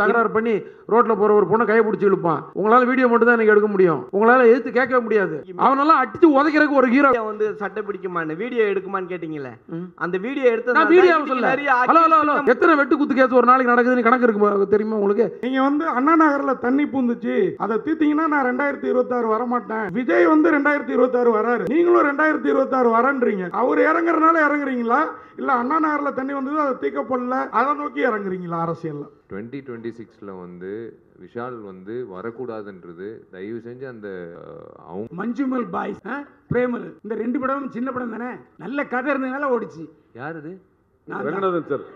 தகராறு பண்ணி ரோட்ல போற ஒரு பொண்ணை கையை பிடிச்சி இழுப்பான். உங்களால வீடியோ மட்டும் தான் எனக்கு எடுக்க முடியும். உங்களால எதிர்த்து கேட்கவே முடியாது. அவனெல்லாம் அடிச்சு உதைக்கிறதுக்கு ஒரு ஹீரோ வந்து சட்டை பிடிக்குமான்னு வீடியோ எடுக்குமான்னு கேட்டீங்கல்ல, அந்த வீடியோ எடுத்து நான் வீடியோவை சொல்ல. ஹலோ ஹலோ ஹலோ, எத்தனை வெட்டு குத்து கேஸ் ஒரு நாளைக்கு நடக்குதுன்னு கணக்கு இருக்கு தெரியுமா உங்களுக்கு? நீங்க வந்து அண்ணா நகர்ல தண்ணி பூந்துச்சு, அதை தீர்த்தீங்கன்னா நான் 2026 வரமாட்டேன். விஜய் வந்து 2026 வராரு, நீங்களும் 2026 வரன்றீங்க. அவர் இறங்குறதுனால இறங்குறீங்களா, இல்ல அண்ணா நகர்ல தண்ணி வந்தது அதை தீர்க்கப்படல அதை நோக்கி இறங்குறீங்களா அரசியல்ல? 2026ல வந்து விஷால் வந்து வரக்கூடாதுன்றது தயவு செஞ்சு அந்த அவங்க மஞ்சுமல் பாய்ஸ் பிரேமல் இந்த 2 படமும் சின்ன படம் தானே, நல்ல கதை இருந்ததுனால ஓடிச்சு. யார் இது? ரங்கநாதன் சார்,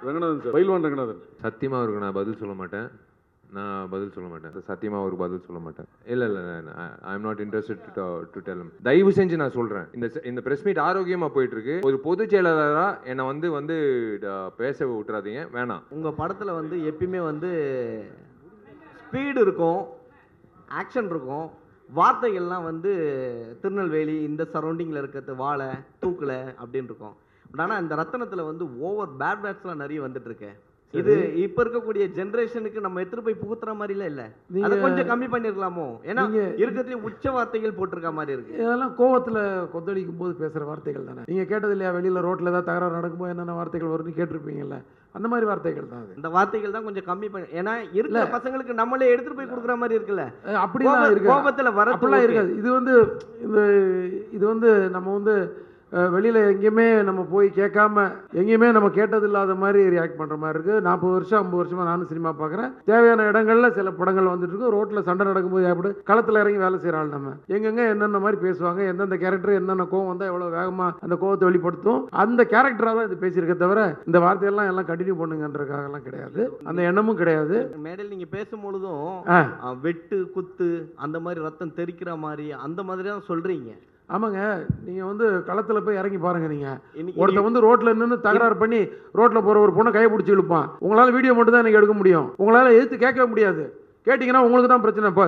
ரங்கநாதன் சார், பைல்வான் ரங்கநாதன். சத்தியமா அவருக்கு நான் பதில் சொல்ல மாட்டேன். சத்தியமா அவருக்கு பதில் சொல்ல மாட்டேன். இல்ல ஐ am not interested to tell him. தயவு செஞ்சு நான் சொல்றேன், இந்த பிரஸ் மீட் ஆரோக்கியமா போயிட்டு இருக்கு. ஒரு பொதுச் செயலாளரா என்னை வந்து பேச விட்டுறாதீங்க, வேணாம். உங்க படத்துல வந்து எப்பயுமே வந்து ஸ்பீடு இருக்கும், ஆக்ஷன் இருக்கும், வார்த்தைகள்லாம் வந்து திருநெல்வேலி இந்த சரௌண்டிங்கில் இருக்கிறது வாழை தூக்கல அப்படின்னு இருக்கும். பட் ஆனால் இந்த ரத்தனத்தில் வந்து ஓவர் பேட் பேட்ஸ்லாம் நிறைய வந்துட்டு இருக்கு. இது இப்ப இருக்கக்கூடிய ஜெனரேஷனுக்கு நம்ம எடுத்துட்டு போய் புகுத்துற மாதிரில இல்ல, அதை கொஞ்சம் கம்மி பண்ணிருக்கலாமோ? ஏன்னா இருக்கிறதுல உச்ச வார்த்தைகள் போட்டிருக்க மாதிரி இருக்கு. இதெல்லாம் கோவத்துல கொந்தளிக்கும் போது பேசுற வார்த்தைகள் தானே. நீங்க கேட்டது இல்லையா, வெளியில ரோட்ல ஏதாவது தகராறு நடக்கும்போது என்னென்ன வார்த்தைகள் வரும்னு கேட்டிருப்பீங்கல்ல, அந்த மாதிரி வார்த்தைகள் தான். இந்த வார்த்தைகள் தான் கொஞ்சம் கம்மி பண்ணி, ஏன்னா இருக்கிற பசங்களுக்கு நம்மளே எடுத்துட்டு போய் கொடுக்குற மாதிரி இருக்குல்ல. அப்படிலாம் இருக்கு, கோபத்துல வர அப்படிலாம் இருக்காது. இது வந்து நம்ம வந்து வெளியில் எங்கேயுமே நம்ம போய் கேட்காம எங்கேயுமே நம்ம கேட்டது இல்லாத மாதிரி ரியாக்ட் பண்ணுற மாதிரி இருக்குது. 40 வருஷம் 50 வருஷமாக நானும் சினிமா பார்க்குறேன். தேவையான இடங்களில் சில படங்கள் வந்துட்டு இருக்கு. ரோட்டில் சண்டை நடக்கும்போது எப்படி களத்தில் இறங்கி வேலை செய்கிற ஆள் நம்ம எங்கெங்கே என்னென்ன மாதிரி பேசுவாங்க, எந்தெந்த கேரக்டர் என்னென்ன கோவம் வந்தால் எவ்வளோ வேகமாக அந்த கோவத்தை வெளிப்படுத்தும், அந்த கேரக்டராக தான் இது பேசியிருக்க தவிர இந்த வார்த்தையெல்லாம் எல்லாம் கண்டினியூ பண்ணுங்கன்றதுக்காகலாம் கிடையாது, அந்த எண்ணமும் கிடையாது. மேடையில் நீங்கள் பேசும்பொழுதும் வெட்டு குத்து அந்த மாதிரி ரத்தம் தெறிக்கிற மாதிரி அந்த மாதிரி தான் சொல்கிறீங்க. ஆமாங்க, நீங்கள் வந்து களத்தில் போய் இறங்கி பாருங்க. நீங்கள் ஒருத்தர் வந்து ரோட்டில் நின்று தகராறு பண்ணி ரோட்டில் போகிற ஒரு பொண்ணை கையை பிடிச்சி இழுப்பான். உங்களால் வீடியோ மட்டும் தான் எனக்கு எடுக்க முடியும். உங்களால் எதிர்த்து கேட்கவே முடியாது. கேட்டிங்கன்னா உங்களுக்கு தான் பிரச்சனை. இப்போ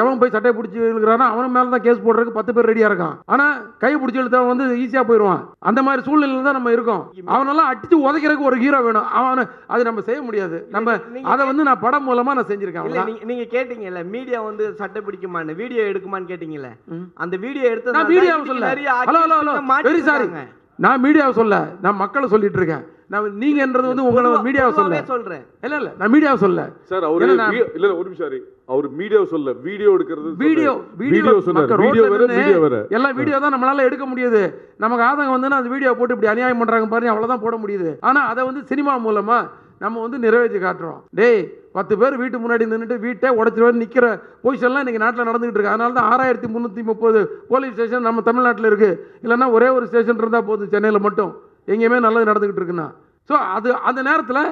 எவன் போய் சட்டையை பிடிச்சி இழுக்கிறானா அவன் மேலே தான் கேஸ் போடுறதுக்கு 10 பேர் ரெடியாக இருக்கான். ஆனால் கையை பிடிச்சி இழுத்தவன் வந்து ஈஸியாக போயிடுவான். அந்த மாதிரி சூழ்நிலையில் தான் நம்ம இருக்கோம். அவனெல்லாம் அடித்து உதைக்கிறதுக்கு ஒரு ஹீரோ வேணும். அது நம்ம செய்ய முடியாது. நம்ம அதை வந்து நான் படம் மூலமாக நான் செஞ்சுருக்கேன். நீங்கள் கேட்டீங்கல்ல, மீடியா வந்து சட்டை பிடிக்குமான்னு வீடியோ எடுக்குமான்னு கேட்டீங்கல்ல, அந்த வீடியோ எடுத்து நான் வீடியோவை சொல்ல. Hello hello hello, very sorry, நான் மீடியாவை சொல்ல, நான் மக்களை சொல்லிட்டு இருக்கேன். நீங்கன்றது வந்து உங்களை மீடியாவை சொல்றேன். இல்ல நான் மீடியாவை சொல்ல சார். அவரு இல்ல ஒரு நிமிஷம், அவர் மீடியாவை சொல்ல, வீடியோ எடுக்கிறது வீடியோ சொன்னார். எல்லாம் வீடியோ தான் நம்மளால எடுக்க முடியுது. நமக்கு ஆதங்கம் வந்து அந்த வீடியோ போட்டு இப்படி அநியாயம் பண்றாங்க பாருங்க, அவ்வளவுதான் போட முடியுது. ஆனா அதை வந்து சினிமா மூலமா நம்ம வந்து நிறைவேற்றி காட்டுறோம். டேய் 10 பேர் வீட்டு முன்னாடி நின்றுட்டு வீட்டை உடச்சிட்டு நிற்கிற பொசிஷன்லாம் இன்றைக்கி நாட்டில் நடந்துகிட்டு இருக்கு. அதனால தான் 6330 போலீஸ் ஸ்டேஷன் நம்ம தமிழ்நாட்டில் இருக்குது. இல்லைன்னா ஒரே ஒரு ஸ்டேஷன் இருந்தால் போதும் சென்னையில் மட்டும், எங்கேயுமே நல்லது நடந்துக்கிட்டு இருக்குன்னா. ஸோ அந்த நேரத்தில்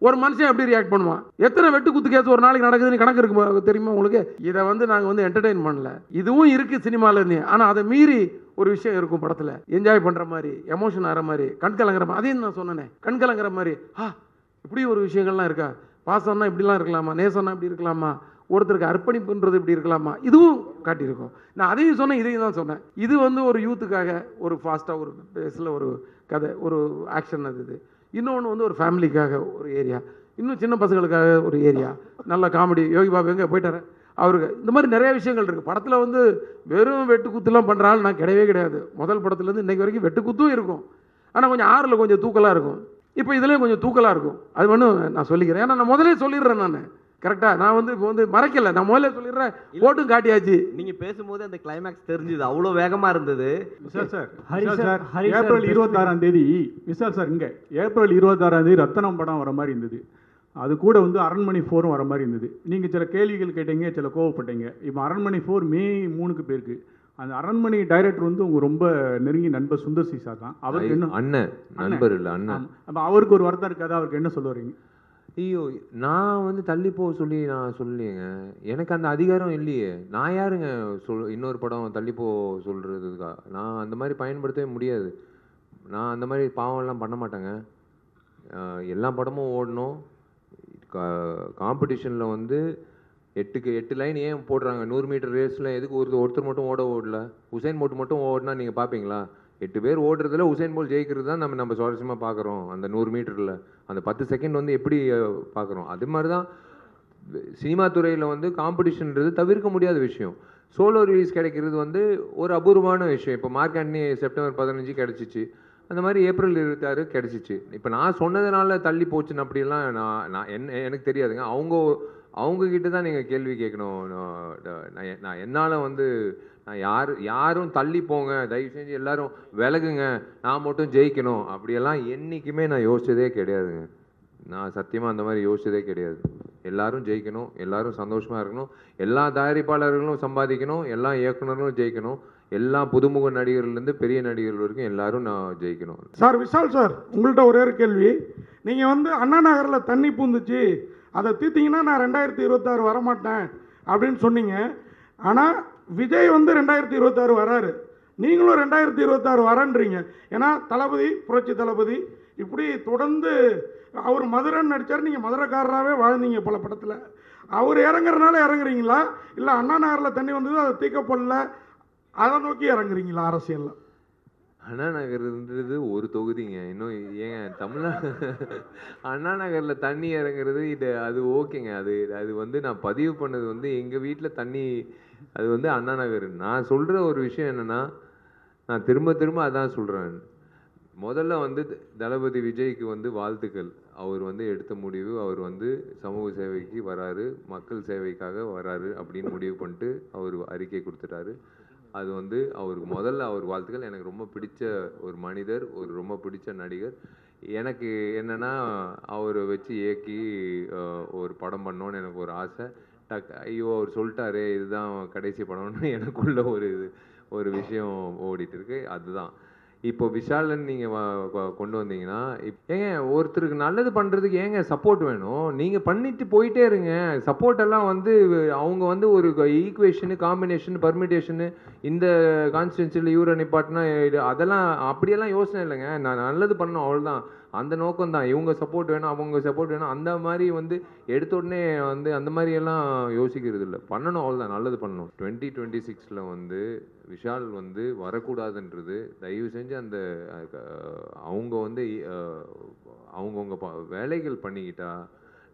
ஒரு மனுஷன் எப்படி ரியாக்ட் பண்ணுவான்? எத்தனை வெட்டு குத்து கேஸ் ஒரு நாளைக்கு நடக்குதுன்னு கணக்கு இருக்கு தெரியுமா உங்களுக்கு? இதை வந்து நாங்கள் வந்து என்டர்டெயின் பண்ணல, இதுவும் இருக்குது சினிமாவில். ஆனால் அதை மீறி ஒரு விஷயம் இருக்கும் படத்தில், என்ஜாய் பண்ணுற மாதிரி, எமோஷன் ஆகிற மாதிரி, கண்கலங்கிற மாதிரி. அதையும் நான் சொன்னேனே, கண்கலங்கிற மாதிரி. இப்படி ஒரு விஷயங்கள்லாம் இருக்கா? பாசம்னா இப்படிலாம் இருக்கலாமா, நேசம்னா இப்படி இருக்கலாமா, ஒருத்தருக்கு அர்ப்பணிப்புன்றது இப்படி இருக்கலாமா, இதுவும் காட்டியிருக்கோம். நான் அதையும் சொன்னேன், இதையும் தான் சொன்னேன். இது வந்து ஒரு யூத்துக்காக ஒரு ஃபாஸ்ட்டாக ஒரு பேஸில் ஒரு கதை, ஒரு ஆக்ஷன். அது இன்னொன்று வந்து ஒரு ஃபேமிலிக்காக ஒரு ஏரியா, இன்னும் சின்ன பசங்களுக்காக ஒரு ஏரியா, நல்ல காமெடி. யோகி பாபு எங்கே போயிட்டாரு அவருக்கு, இந்த மாதிரி நிறைய விஷயங்கள் இருக்குது படத்தில். வந்து வெறும் வெட்டு குத்துலாம் பண்ணுற ஆள் நான் கிடையவே கிடையாது. முதல் படத்துலேருந்து இன்றைக்கு வரைக்கும் வெட்டு குத்தும் இருக்கும், ஆனால் கொஞ்சம் ஆறில் கொஞ்சம் தூக்கலாக இருக்கும். இப்போ இதுலேயும் கொஞ்சம் தூக்கலாக இருக்கும். அது ஒன்றும் நான் சொல்லிக்கிறேன், ஏன்னா நான் முதலே சொல்லிடுறேன். நான் கரெக்டாக நான் வந்து இப்போ வந்து மறைக்கல, நான் முதல்ல சொல்லிடுறேன், போட்டும் காட்டியாச்சு. நீங்கள் பேசும்போது அந்த கிளைமேக்ஸ் தெரிஞ்சுது, அவ்வளோ வேகமாக இருந்தது. விஷால் சார், ஏப்ரல் 26ஆம் தேதி விஷால் சார் இங்கே ஏப்ரல் 26ஆம் தேதி ரத்தனம் படம் வர மாதிரி இருந்தது. அது கூட வந்து அரண்மனை 4 வர மாதிரி இருந்தது. நீங்கள் சில கேள்விகள் கேட்டீங்க, சில கோவப்பட்டீங்க. இப்போ அரண்மனை 4 May 3க்கு போயிருக்கு. அந்த அரண்மனை டைரக்டர் வந்து உங்க ரொம்ப நெருங்கி நண்பர் சுந்தர் சீசா தான். அவருக்கு என்ன அண்ணன், நண்பர் இல்லை அண்ணன். அப்போ அவருக்கு ஒரு வருத்தம் இருக்காது, அவருக்கு என்ன சொல்ல வரீங்க? ஐயோ, நான் வந்து தள்ளி போக சொல்லி நான் சொல்லலையேங்க, எனக்கு அந்த அதிகாரம் இல்லையே. நான் யாருங்க இன்னொரு படம் தள்ளி போக சொல்கிறதுக்கா? நான் அந்த மாதிரி பயன்படுத்தவே முடியாது. நான் அந்த மாதிரி பாவம்லாம் பண்ண மாட்டேங்க. எல்லா படமும் ஓடணும். காம்படிஷனில் வந்து 8 லைன் ஏன் போடுறாங்க? 100 மீட்டர் ரேஸில் எதுக்கு ஒருத்தர் மட்டும் ஓடல? உசைன் போட்டு மட்டும் ஓடினா நீங்கள் பார்ப்பீங்களா? 8 பேர் ஓடுறதுல உசேன் போல் ஜெயிக்கிறது தான் நம்ம சுவாரஸ்யமாக பார்க்குறோம். அந்த 100 மீட்டரில் அந்த 10 செகண்ட் வந்து எப்படி பார்க்குறோம். அது மாதிரி தான் சினிமா துறையில் வந்து காம்படிஷன்ன்றது தவிர்க்க முடியாத விஷயம். சோலோ ரிலீஸ் கிடைக்கிறது வந்து ஒரு அபூர்வமான விஷயம். இப்போ மார்க் ஆண்டனி செப்டம்பர் 15 கிடச்சிச்சு, அந்த மாதிரி ஏப்ரல் 26 கிடச்சிச்சு. இப்போ நான் சொன்னதுனால தள்ளி போச்சுன்னு அப்படிலாம் நான் எனக்கு தெரியாதுங்க. அவங்கக்கிட்ட தான் நீங்கள் கேள்வி கேட்கணும். நான் என்னால் வந்து நான் யாரும் தள்ளி போங்க, தயவு செஞ்சு எல்லாரும் விலகுங்க, நான் மட்டும் ஜெயிக்கணும் அப்படியெல்லாம் என்றைக்குமே நான் யோசிச்சதே கிடையாதுங்க. நான் சத்தியமாக அந்த மாதிரி யோசிச்சதே கிடையாது. எல்லாரும் ஜெயிக்கணும், எல்லாரும் சந்தோஷமாக இருக்கணும், எல்லா தயாரிப்பாளர்களும் சம்பாதிக்கணும், எல்லா இயக்குனர்களும் ஜெயிக்கணும், எல்லா புதுமுக நடிகர்கள்லேருந்து பெரிய நடிகர்கள் வரைக்கும் எல்லாரும் நான் ஜெயிக்கணும். சார் விஷால் சார், உங்கள்கிட்ட ஒரே ஒரு கேள்வி. நீங்கள் வந்து அண்ணா நகரில் தண்ணி பூந்துச்சு, அதை தீர்த்திங்கன்னா நான் 2026 வரமாட்டேன் அப்படின்னு சொன்னீங்க. ஆனால் விஜய் வந்து 2026 வராரு, நீங்களும் 2026 வரன்றீங்க. ஏன்னா தளபதி, புரட்சி தளபதி இப்படி தொடர்ந்து அவர் மதுரைன்னு நடித்தார், நீங்கள் மதுரைக்காரராகவே வாழ்ந்தீங்க பல படத்தில். அவர் இறங்குறதுனால இறங்குறீங்களா, இல்லை அண்ணா நகரில் தண்ணி வந்தது அதை தீர்க்கப்படல அதை நோக்கி இறங்குறீங்களா அரசியலில்? அண்ணா நகர்ன்றது ஒரு தொகுதிங்க. இன்னும் ஏங்க தமிழ்நாடு அண்ணா நகரில் தண்ணி இறங்குறது அது ஓகேங்க. அது வந்து நான் பதிவு பண்ணது வந்து எங்கள் வீட்டில் தண்ணி, அது வந்து அண்ணா நகர். நான் சொல்கிற ஒரு விஷயம் என்னென்னா, நான் திரும்ப அதான் சொல்கிறேன். முதல்ல வந்து தளபதி விஜய்க்கு வந்து வாழ்த்துக்கள். அவர் வந்து எடுத்த முடிவு, அவர் வந்து சமூக சேவைக்கு வராரு, மக்கள் சேவைக்காக வராரு அப்படின்னு முடிவு பண்ணிட்டு அவர் அறிக்கை கொடுத்துட்டாரு. அது வந்து அவருக்கு முதல்ல அவர் வாழ்த்துக்கள். எனக்கு ரொம்ப பிடிச்ச ஒரு மனிதர், ஒரு ரொம்ப பிடிச்ச நடிகர். எனக்கு என்னென்னா, அவரை வச்சு இயக்கி ஒரு படம் பண்ணோன்னு எனக்கு ஒரு ஆசை. ஐயோ அவர் சொல்லிட்டாரே இதுதான் கடைசி படம்னு எனக்குள்ள ஒரு விஷயம் ஓடிட்டு இருக்கு. அதுதான் இப்போ விஷாலன் நீங்கள் கொண்டு வந்தீங்கன்னா, ஏங்க ஒருத்தருக்கு நல்லது பண்ணுறதுக்கு ஏங்க சப்போர்ட் வேணும்? நீங்கள் பண்ணிட்டு போயிட்டே இருங்க. சப்போர்ட் எல்லாம் வந்து அவங்க வந்து ஒரு ஈக்குவேஷனு, காம்பினேஷன், பர்மிட்டேஷனு, இந்த கான்ஸ்டியூன்சியில் இவரை நிப்பாட்டினா அதெல்லாம் அப்படியெல்லாம் யோசனை இல்லைங்க. நான் நல்லது பண்ணணும், அவ்வளோதான். அந்த நோக்கம் தான். இவங்க சப்போர்ட் வேணும், அவங்க சப்போர்ட் வேணும், அந்த மாதிரி வந்து எடுத்த உடனே வந்து அந்த மாதிரியெல்லாம் யோசிக்கிறது இல்லை. பண்ணணும், அவ்வளோதான், நல்லது பண்ணணும். 2026 வந்து விஷால் வந்து வரக்கூடாதுன்றது தயவு செஞ்சு அந்த அவங்க வந்து அவங்கவுங்க வேலைகள் பண்ணிக்கிட்டா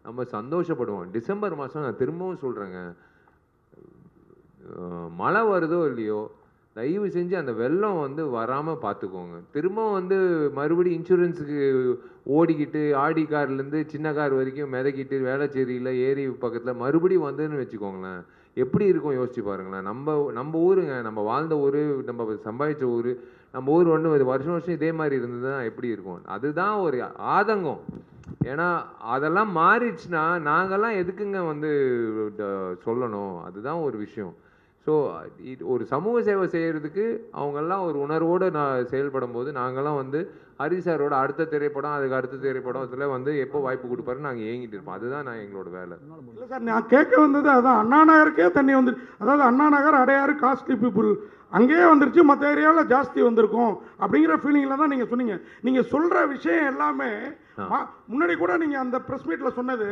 நம்ம சந்தோஷப்படுவோம். டிசம்பர் மாதம் நான் திரும்பவும் சொல்கிறேங்க, மழை வருதோ இல்லையோ தயவு செஞ்சு அந்த வெள்ளம் வந்து வராமல் பார்த்துக்கோங்க. திரும்பவும் வந்து மறுபடியும் இன்சூரன்ஸுக்கு ஓடிக்கிட்டு ஆடி கார்லேருந்து சின்ன கார் வரைக்கும் மிதக்கிட்டு வேளச்சேரியில் ஏரி பக்கத்தில் மறுபடியும் வந்துன்னு வச்சுக்கோங்களேன், எப்படி இருக்கும் யோசிச்சு பாருங்களேன். நம்ம ஊருங்க, நம்ம வாழ்ந்த ஊர், நம்ம சம்பாதிச்ச ஊர், நம்ம ஊர் ஒன்று வருஷம் இதே மாதிரி இருந்ததுன்னா எப்படி இருக்கும்? அதுதான் ஒரு ஆதங்கம். ஏன்னா அதெல்லாம் மாறிடுச்சுன்னா நாங்கள்லாம் எதுக்குங்க வந்து சொல்லணும்? அதுதான் ஒரு விஷயம். ஸோ ஒரு சமூக சேவை செய்கிறதுக்கு அவங்கெல்லாம் ஒரு உணர்வோடு நான் செயல்படும் போது நாங்கள்லாம் வந்து ஹரிஷ் சாரோட அடுத்த திரைப்படம், அதுக்கு அடுத்த திரைப்படம் அதில் வந்து எப்போ வாய்ப்பு கொடுப்பாருன்னு நாங்கள் ஏங்கிட்டு இருப்போம். அதுதான் நான் எங்களோட வேலை. இல்லை சார், நான் கேட்க வந்தது அதான், அண்ணா நகருக்கே தண்ணி வந்து, அதாவது அண்ணா நகர் அடையாறு காஸ்ட்லி பீப்புள் அங்கேயே வந்துருச்சு, மற்ற ஏரியாவில் ஜாஸ்தி வந்திருக்கும் அப்படிங்கிற ஃபீலிங்கில் தான் நீங்கள் சொன்னீங்க. நீங்கள் சொல்கிற விஷயம் எல்லாமே முன்னாடி கூட நீங்கள் அந்த ப்ரெஸ் மீட்டில் சொன்னது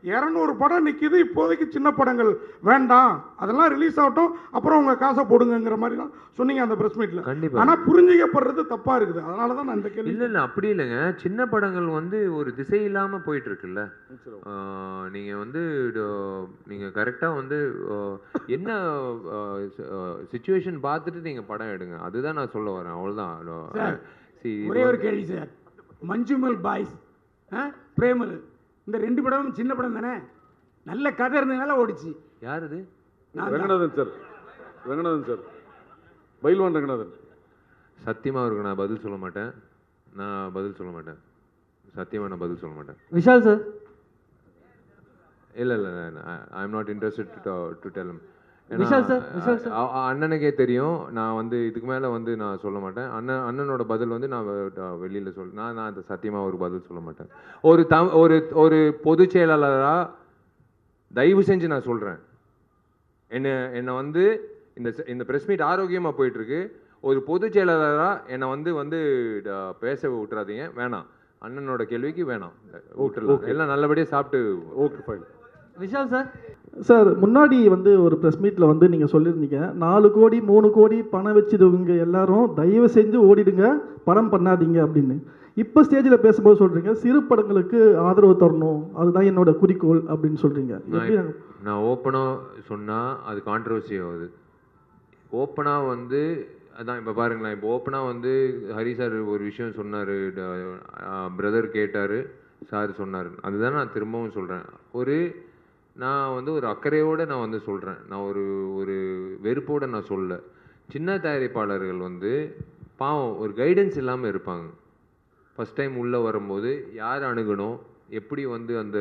200 படம் நிற்கிது இப்போதைக்கு, சின்ன படங்கள் வேண்டாம், அதெல்லாம் ரிலீஸ் ஆகட்டும், அப்புறம் உங்கள் காசை போடுங்கிற மாதிரி தான் சொன்னீங்க அந்த ப்ரெஸ் மீட்டில். கண்டிப்பாக. ஆனால் புரிஞ்சிக்கப்படுறது தப்பாக இருக்குது, அதனால தான் நான் இந்த கேள்வி. இல்லை அப்படி இல்லைங்க. சின்ன படங்கள் வந்து ஒரு திசை இல்லாமல் போயிட்டு இருக்குல்ல. நீங்கள் வந்து நீங்கள் கரெக்டாக வந்து என்ன சிச்சுவேஷன் பார்த்துட்டு நீங்கள் படம் எடுங்க, அதுதான் நான் சொல்ல வரேன். அவ்வளோதான். ஒரே ஒரு கேள்வி சார், மஞ்சுமல் பாய்ஸ், பிரேமல், இந்த 2 படமும் சின்ன படம் தானே, நல்ல கதை இருந்ததுனால ஓடிச்சு. யார் இது? ரங்கநாதன் சார், ரங்கநாதன் சார், பைல்வான் ரங்கநாதன். சத்தியமாக அவருக்கு நான் பதில் சொல்ல மாட்டேன். சத்தியமாக நான் பதில் சொல்ல மாட்டேன். விஷால் சார்? இல்லை I am not interested to tell him. Vishal sir, அண்ணனுக்கே தெரியும், நான் வந்து இதுக்கு மேலே வந்து நான் சொல்ல மாட்டேன். அண்ணனோட பதில் வந்து நான் வெளியில் நான் அந்த சத்தியமாக ஒரு பதில் சொல்ல மாட்டேன். ஒரு பொதுச் செயலாளராக தயவு செஞ்சு நான் சொல்கிறேன், என்னை வந்து இந்த ப்ரெஸ் மீட் ஆரோக்கியமாக போயிட்டுருக்கு, ஒரு பொதுச் செயலாளராக என்னை வந்து பேச விட்டுறாதீங்க. வேணாம், அண்ணனோட கேள்விக்கு வேணாம், விட்டுடலாம். எல்லாம் நல்லபடியாக சாப்பிட்டு. Okay fine. Vishal sir? Sir முன்னாடி வந்து ஒரு ப்ரெஸ் மீட்டில் வந்து நீங்கள் சொல்லியிருந்தீங்க 4 கோடி 3 கோடி பணம் வச்சுருவங்க எல்லாரும் தயவு செஞ்சு ஓடிடுங்க, படம் பண்ணாதீங்க அப்படின்னு. இப்போ ஸ்டேஜில் பேசும்போது சொல்கிறீங்க சிறு படங்களுக்கு ஆதரவு தரணும், அதுதான் என்னோட குறிக்கோள் அப்படின்னு சொல்கிறீங்க. நான் ஓப்பனாக சொன்னால் அது கான்ட்ரவர்சி ஆகுது. ஓப்பனாக வந்து அதான் இப்போ பாருங்களேன், இப்போ ஓப்பனாக வந்து ஹரி சார் ஒரு விஷயம் சொன்னார், பிரதர் கேட்டார், சார் சொன்னார், அதுதான் நான் திரும்பவும் சொல்கிறேன். நான் வந்து ஒரு அக்கறையோடு நான் வந்து சொல்கிறேன், நான் ஒரு வெறுப்போடு நான் சொல்ல. சின்ன தயாரிப்பாளர்கள் வந்து பாவம் ஒரு கைடன்ஸ் இல்லாமல் இருப்பாங்க. ஃபஸ்ட் டைம் உள்ளே வரும்போது யார் அணுகணும், எப்படி வந்து அந்த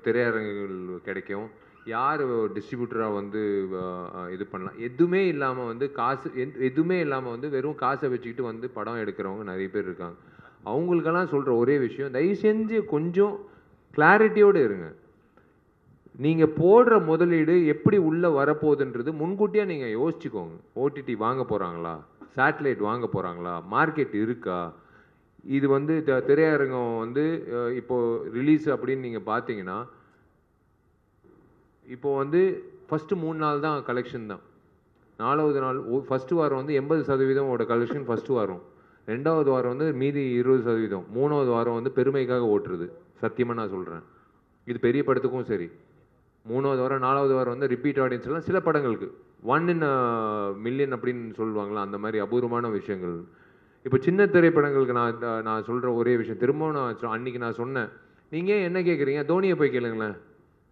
திரையரங்குகள் கிடைக்கும், யார் டிஸ்ட்ரிபியூட்டராக வந்து இது பண்ணலாம், எதுவுமே இல்லாமல் வந்து எதுவுமே இல்லாமல் வந்து வெறும் காசை வச்சுக்கிட்டு வந்து படம் எடுக்கிறவங்க நிறைய பேர் இருக்காங்க. அவங்களுக்கெல்லாம் சொல்கிற ஒரே விஷயம், தயவு செஞ்சு கொஞ்சம் கிளாரிட்டியோடு இருங்க. நீங்கள் போடுற முதலீடு எப்படி உள்ளே வரப்போகுதுன்றது முன்கூட்டியே நீங்கள் யோசிச்சுக்கோங்க. ஓடிடி வாங்க போகிறாங்களா, சேட்டலைட் வாங்க போகிறாங்களா, மார்க்கெட் இருக்கா, இது வந்து திரையரங்கம் வந்து இப்போது ரிலீஸ் அப்படின்னு நீங்கள் பார்த்தீங்கன்னா, இப்போது வந்து ஃபஸ்ட்டு 3 நாள் தான் கலெக்ஷன் தான். 4வது நாள் ஃபஸ்ட்டு வாரம் வந்து 80% கலெக்ஷன் ஃபஸ்ட்டு வாரம், 2வது வாரம் வந்து மீதி 20%, 3வது வாரம் வந்து பெருமைக்காக ஓட்டுறது. சத்தியமாக நான் சொல்கிறேன், இது பெரிய படத்துக்கும் சரி. 3வது வாரம் 4வது வாரம் வந்து ரிப்பீட் ஆடியன்ஸ் எல்லாம் சில படங்களுக்கு 1 in a million அப்படின்னு சொல்லுவாங்களா, அந்த மாதிரி அபூர்வமான விஷயங்கள். இப்போ சின்ன திரைப்படங்களுக்கு நான் சொல்கிற ஒரே விஷயம், திரும்பவும் அன்றைக்கி நான் சொன்னேன், நீங்கள் என்ன கேட்குறீங்க, தோனியை போய் கேளுங்களேன்.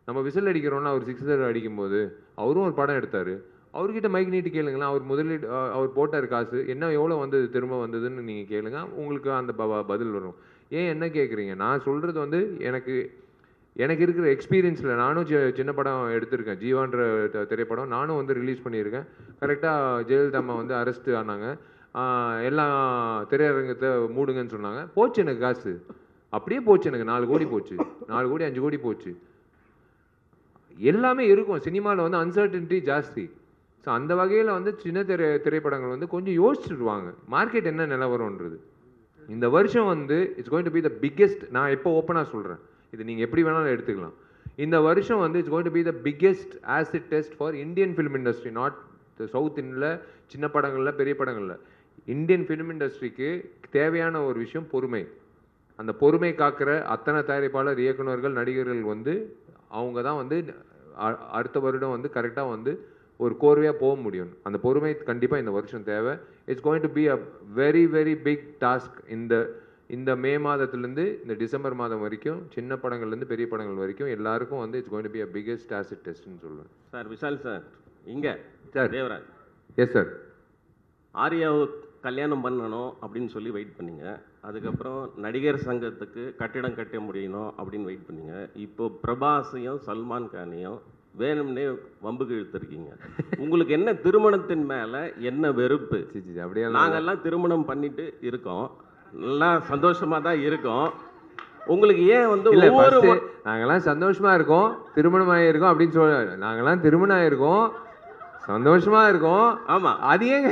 நம்ம விசில் அடிக்கிறோன்னா அவர் 6 அடிக்கும்போது அவரும் ஒரு படம் எடுத்தார், அவர்கிட்ட மைக் நீட்டி கேளுங்களேன். அவர் முதலீடு அவர் போட்டார் காசு, என்ன எவ்வளோ வந்தது திரும்ப வந்ததுன்னு நீங்கள் கேளுங்க, உங்களுக்கு அந்த பதில் வரும். ஏன் என்ன கேட்குறீங்க? நான் சொல்கிறது வந்து எனக்கு இருக்கிற எக்ஸ்பீரியன்ஸில் நானும் சின்ன படம் எடுத்திருக்கேன். ஜீவான்ற திரைப்படம் நானும் வந்து ரிலீஸ் பண்ணியிருக்கேன். கரெக்டாக ஜெயலலிதா அம்மா வந்து அரெஸ்ட் ஆனாங்க, எல்லாம் திரையரங்கத்தை மூடுங்கன்னு சொன்னாங்க. போச்சு எனக்கு காசு, அப்படியே போச்சு எனக்கு. 4 கோடி போச்சு, 4 கோடி 5 கோடி போச்சு. எல்லாமே இருக்கும் சினிமாவில் வந்து அன்சர்டனிட்டி ஜாஸ்தி. ஸோ அந்த வகையில் வந்து சின்ன திரைப்படங்கள் வந்து கொஞ்சம் யோசிச்சுடுவாங்க மார்க்கெட் என்ன நிலவரம்ன்றது. இந்த வருஷம் வந்து it's going to be the biggest. நான் இப்போ ஓப்பனாக சொல்கிறேன், இது நீங்கள் எப்படி வேணாலும் எடுத்துக்கலாம். இந்த வருஷம் வந்து it's going to be the biggest acid test for Indian film industry, not south இந்தியில் சின்ன படங்களில் பெரிய படங்களில். இந்தியன் ஃபிலிம் இண்டஸ்ட்ரிக்கு தேவையான ஒரு விஷயம் பொறுமை. அந்த பொறுமை காக்கிற அத்தனை தயாரிப்பாளர், இயக்குநர்கள், நடிகர்கள் வந்து அவங்க தான் வந்து அடுத்த வருடம் வந்து கரெக்டாக வந்து ஒரு கோர்வையாக போக முடியும். அந்த பொறுமை கண்டிப்பாக இந்த வருஷம் தேவை. It's going to be a very very big task. இந்த மே மாதத்துலேருந்து இந்த டிசம்பர் மாதம் வரைக்கும் சின்ன படங்கள்லேருந்து பெரிய படங்கள் வரைக்கும் எல்லாருக்கும் வந்து it's going to be a biggest acid டெஸ்ட்னு சொல்லுவேன். சார் விஷால் சார், இங்கே சார் தேவராஜ். Yes sir. ஆர்யாவை கல்யாணம் பண்ணணும் அப்படின்னு சொல்லி வெயிட் பண்ணீங்க. அதுக்கப்புறம் நடிகர் சங்கத்துக்கு கட்டிடம் கட்ட முடியணும் அப்படின்னு வெயிட் பண்ணீங்க. இப்போ பிரபாஸையும் சல்மான் கானையும் வேணும்னே வம்புக்கு இழுத்துருக்கீங்க. உங்களுக்கு என்ன திருமணத்தின் மேலே என்ன வெறுப்பு? அப்படியே நாங்கள்லாம் திருமணம் பண்ணிட்டு இருக்கோம், நல்லா சந்தோஷமாக தான் இருக்கோம். உங்களுக்கு ஏன் வந்து ஒவ்வொரு நாங்கள்லாம் சந்தோஷமாக இருக்கோம், திருமணம் ஆகியிருக்கோம் அப்படின்னு சொல்ல, நாங்கள்லாம் திருமணம் ஆகிருக்கோம், சந்தோஷமா இருக்கும். ஆமா, அது ஏங்க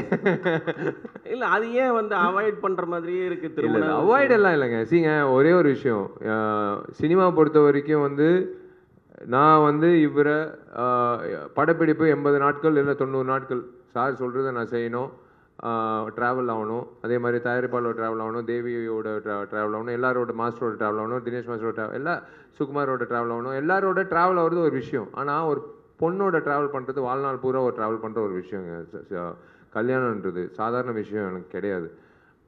இல்ல அது ஏன் வந்து அவாய்ட் பண்ற மாதிரியே இருக்கு? திருமணம் அவாய்ட் எல்லாம் இல்லைங்க. சீங்க ஒரே ஒரு விஷயம், சினிமா பொறுத்த வரைக்கும் வந்து நான் வந்து இவரை படப்பிடிப்பு 80 நாட்கள் இல்லை 90 நாட்கள் சார் சொல்கிறத நான் செய்யணும், ட்ராவல் ஆகணும், அதே மாதிரி தயாரிப்பாளோட ட்ராவல் ஆகணும், தேவியோட ட்ராவல் ஆகணும், எல்லாரோட மாஸ்டரோட ட்ராவல் ஆகணும், தினேஷ் மாஸ்டரோட ட்ராவல், எல்லா சுகுமாரோட ட்ராவல் ஆகணும், எல்லாரோட ட்ராவல் ஆகிறது ஒரு விஷயம். ஆனால் ஒரு பொண்ணோட ட்ராவல் பண்ணுறது வாழ்நாள் பூரா ஒரு ட்ராவல் பண்ணுற ஒரு விஷயங்க. கல்யாணன்றது சாதாரண விஷயம் எனக்கு கிடையாது.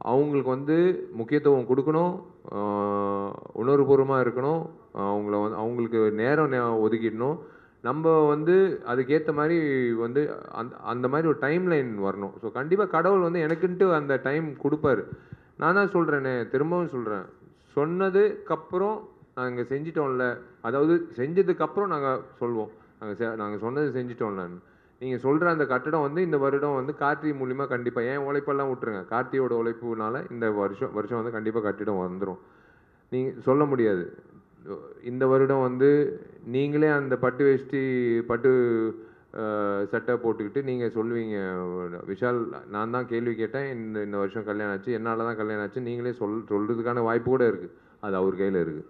அவங்களுக்கு வந்து முக்கியத்துவம் கொடுக்கணும், உணர்வுபூர்வமாக இருக்கணும், அவங்களுக்கு நேரம் ஒதுக்கிடணும். நம்ம வந்து அதுக்கேற்ற மாதிரி வந்து அந்த மாதிரி ஒரு டைம் லைன் வரணும். ஸோ கண்டிப்பாக கடவுள் வந்து எனக்குன்ட்டு அந்த டைம் கொடுப்பாரு. நான் தான் சொல்கிறேனே, திரும்பவும் சொல்கிறேன், சொன்னதுக்கப்புறம் நாங்கள் செஞ்சிட்டோம்ல, அதாவது செஞ்சதுக்கப்புறம் நாங்கள் சொல்வோம் நாங்கள் சொன்னது செஞ்சிட்டோம்லன்னு. நீங்கள் சொல்கிற அந்த கட்டடம் வந்து இந்த வருடம் வந்து கார்த்தி மூலிமா கண்டிப்பாக, ஏன் உழைப்பெல்லாம் விட்டுருங்க, கார்த்தியோட உழைப்புனால இந்த வருஷம் வந்து கண்டிப்பாக கட்டிடம் வந்துடும். நீங்கள் சொல்ல முடியாது. இந்த வருடம் வந்து நீங்களே அந்த பட்டு வேஷ்டி பட்டு சட்டை போட்டுக்கிட்டு நீங்கள் சொல்லுவீங்க, விஷால் நான் தான் கேள்வி கேட்டேன், இந்த வருஷம் கல்யாணம் ஆச்சு, என்னால் தான் கல்யாணம் ஆச்சு, நீங்களே சொல்கிறதுக்கான வாய்ப்பு கூட இருக்குது. அது அவர் கையில் இருக்குது.